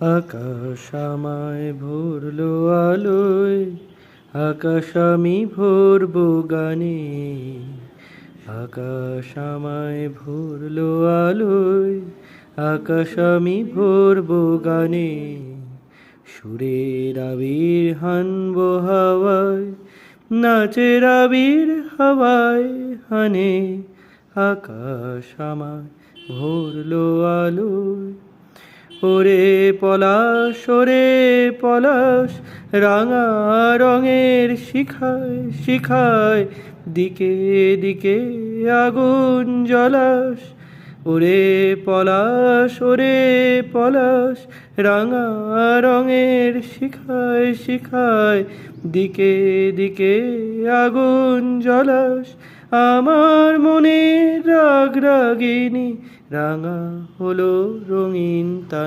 আকাশ আমায় ভরলো আলোয়, আকাশ আমি ভরবো গানে। আকাশ আমায় ভরলো আলোয়, আকাশ আমি ভরবো গানে। সুরের আবির হানবো হাওয়ায়, নাচের আবির হাওয়ায় হানে। আকাশ আমায় ভরলো আলোয়। ওরে পলাশ, ওরে পলাশ, রাঙা রঙের শিখায় শিখায় দিকে দিকে আগুন জ্বলাস। ওরে পলাশ, ওরে পলাশ, রাঙা রঙের শিখায় শিখায় দিকে দিকে আগুন জ্বলাস। আমার মনের রাগ রাগিনী রাঙা হলো রঙিন তান।